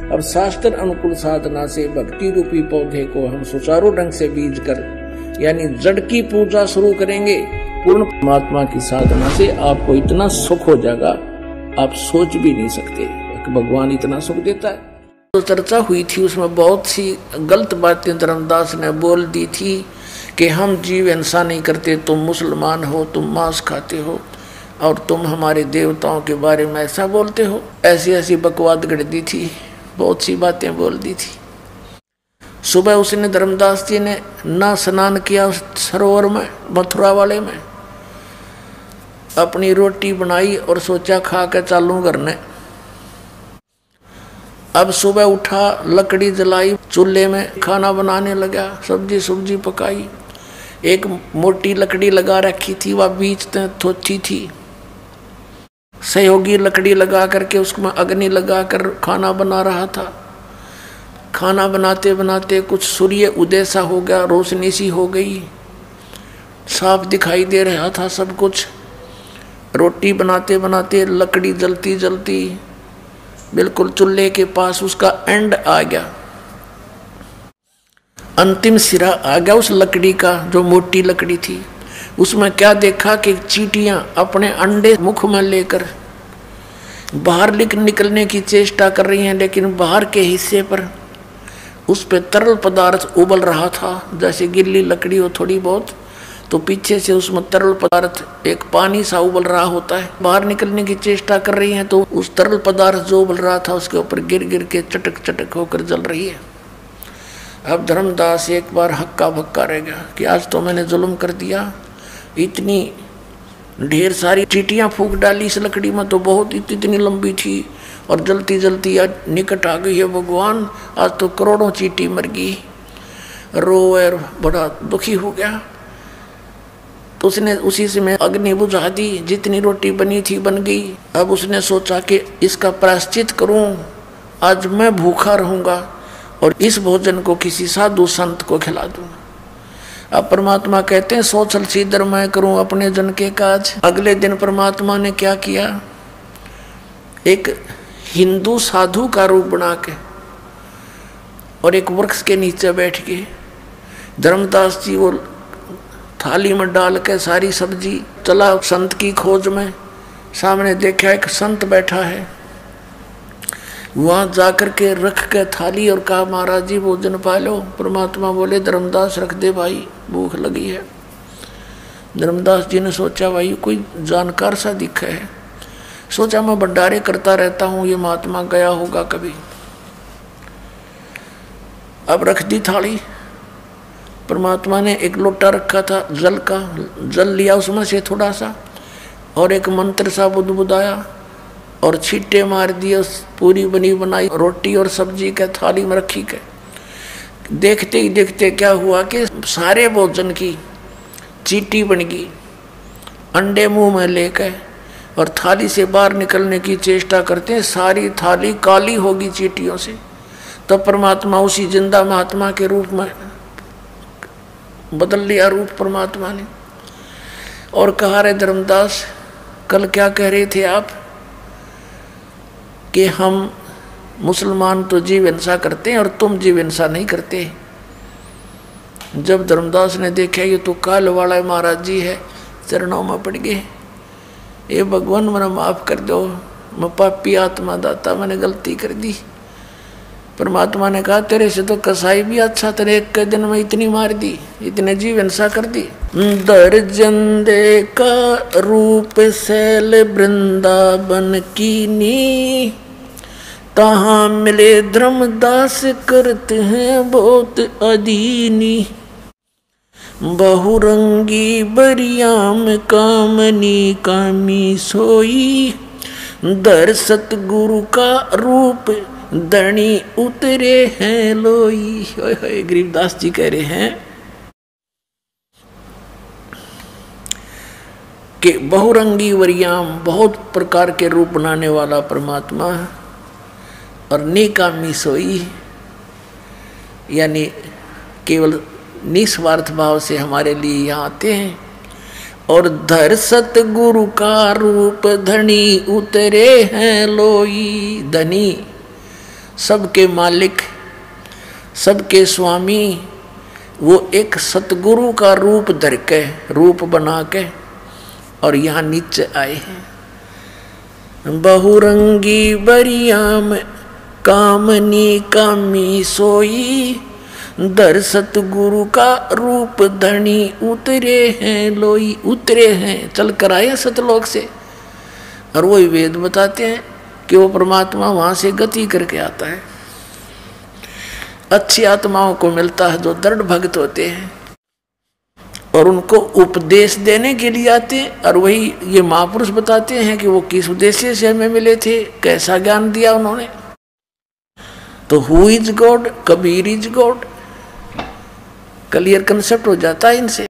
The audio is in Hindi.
अब शास्त्र अनुकूल साधना से भक्ति रूपी पौधे को हम सुचारू ढंग से बीज कर यानी जड़ की पूजा शुरू करेंगे। पूर्ण परमात्मा की साधना से आपको इतना सुख हो जाएगा, आप सोच भी नहीं सकते कि भगवान इतना सुख देता है। तो चर्चा हुई थी, उसमें बहुत सी गलत बातें धर्मदास ने बोल दी थी कि हम जीव हिंसा नहीं करते, तुम मुसलमान हो, तुम मांस खाते हो और तुम हमारे देवताओं के बारे में ऐसा बोलते हो। ऐसी ऐसी बकवाद गढ़ दी थी, बहुत सी बातें बोल दी थी। सुबह उसने धर्मदास जी ने ना स्नान किया सरोवर में, मथुरा वाले में, अपनी रोटी बनाई और सोचा खा के चालू करने। अब सुबह उठा, लकड़ी जलाई, चूल्हे में खाना बनाने लगा, सब्जी सब्जी पकाई। एक मोटी लकड़ी लगा रखी थी, वह बीच में थोची थी। सहयोगी लकड़ी लगा करके उसमें अग्नि लगा कर खाना बना रहा था। खाना बनाते बनाते कुछ सूर्य उदय सा हो गया, रोशनी सी हो गई, साफ दिखाई दे रहा था सब कुछ। रोटी बनाते बनाते लकड़ी जलती जलती बिल्कुल चूल्हे के पास उसका एंड आ गया, अंतिम सिरा आ गया उस लकड़ी का, जो मोटी लकड़ी थी। उसमें क्या देखा कि चींटियां अपने अंडे मुख में लेकर बाहर निकलने की चेष्टा कर रही हैं, लेकिन बाहर के हिस्से पर उस पे तरल पदार्थ उबल रहा था। जैसे गिल्ली लकड़ी हो थोड़ी बहुत, तो पीछे से उसमें तरल पदार्थ एक पानी सा उबल रहा होता है। बाहर निकलने की चेष्टा कर रही हैं, तो उस तरल पदार्थ जो उबल रहा था उसके ऊपर गिर गिर के चटक चटक होकर जल रही है। अब धर्मदास एक बार हक्का भक्का रह गया कि आज तो मैंने जुल्म कर दिया, इतनी ढेर सारी चींटियां फूंक डाली इस लकड़ी में, तो बहुत इतनी लंबी थी और जलती जलती आज निकट आ गई है भगवान, आज तो करोड़ों चींटी मर गई। रोए, बड़ा दुखी हो गया। तो उसने उसी से मैं अग्नि बुझा दी, जितनी रोटी बनी थी बन गई। अब उसने सोचा कि इसका प्रायश्चित करूं, आज मैं भूखा रहूंगा और इस भोजन को किसी साधु संत को खिला दूं। अब परमात्मा कहते हैं सोचल सीधर मैं करूं अपने जन के काज। अगले दिन परमात्मा ने क्या किया, एक हिंदू साधु का रूप बना के और एक वृक्ष के नीचे बैठ के धर्मदास जी वो थाली में डाल के सारी सब्जी चला संत की खोज में। सामने देखा एक संत बैठा है, वहां जाकर के रख के थाली और कहा महाराज जी भोजन पा लो। परमात्मा बोले धर्मदास रख दे भाई, भूख लगी है। धर्मदास जी ने सोचा भाई कोई जानकार सा दिखा है, सोचा मैं भंडारे करता रहता हूं, ये महात्मा गया होगा कभी। अब रख दी थाली। परमात्मा ने एक लोटा रखा था जल का, जल लिया उसमें से थोड़ा सा और एक मंत्र सा बुदबुदाया और छींटे मार दिए। पूरी बनी बनाई रोटी और सब्जी के थाली में रखी के देखते ही देखते क्या हुआ कि सारे भोजन की चींटी बन गई, अंडे मुंह में लेकर और थाली से बाहर निकलने की चेष्टा करते हैं, सारी थाली काली होगी चींटियों से। तो परमात्मा उसी जिंदा महात्मा के रूप में बदल लिया रूप परमात्मा ने और कहा रे धर्मदास कल क्या कह रहे थे आप कि हम मुसलमान तो जीव हिंसा करते हैं और तुम जीव हिंसा नहीं करते। जब धर्मदास ने देखा ये तो काल वाला महाराज जी है, चरणों में पड़ गए, ये भगवान मेरा माफ कर दो, मैं पापी आत्मा दाता, मैंने गलती कर दी। परमात्मा ने कहा तेरे से तो कसाई भी अच्छा, तेरे एक के दिन में इतनी मार दी, इतने जीव हिंसा कर दी। दर्जन दे का रूप शैल वृंदावन कीनी, तहाँ मिले धर्मदास करते हैं बहुत अधीनी। बहुरंगी बरियाम कामनी कामी सोई, दर सतगुरु का रूप धनी उतरे हैं लोई। गरीबदास जी कह रहे हैं कि बहुरंगी वरियाम, बहुत प्रकार के रूप बनाने वाला परमात्मा और निकामी सोई, यानी केवल निस्वार्थ भाव से हमारे लिए यहाँ आते हैं। और धर सतगुरु का रूप धनी उतरे हैं लोई, धनी सबके मालिक, सबके स्वामी, वो एक सतगुरु का रूप धर के, रूप बना के और यहाँ नीचे आए हैं। बहुरंगी बरियाम कामनी कामी सोई, दर सतगुरु का रूप धनी उतरे हैं लोई। उतरे हैं, चल कर आए सतलोक से, और वही वेद बताते हैं कि वो परमात्मा वहां से गति करके आता है। अच्छी आत्माओं को मिलता है जो दृढ़ भक्त होते हैं और उनको उपदेश देने के लिए आते हैं। और वही ये महापुरुष बताते हैं कि वो किस उद्देश्य से हमें मिले थे, कैसा ज्ञान दिया उन्होंने। तो who is God, Kabir is God, clear concept हो जाता है इनसे।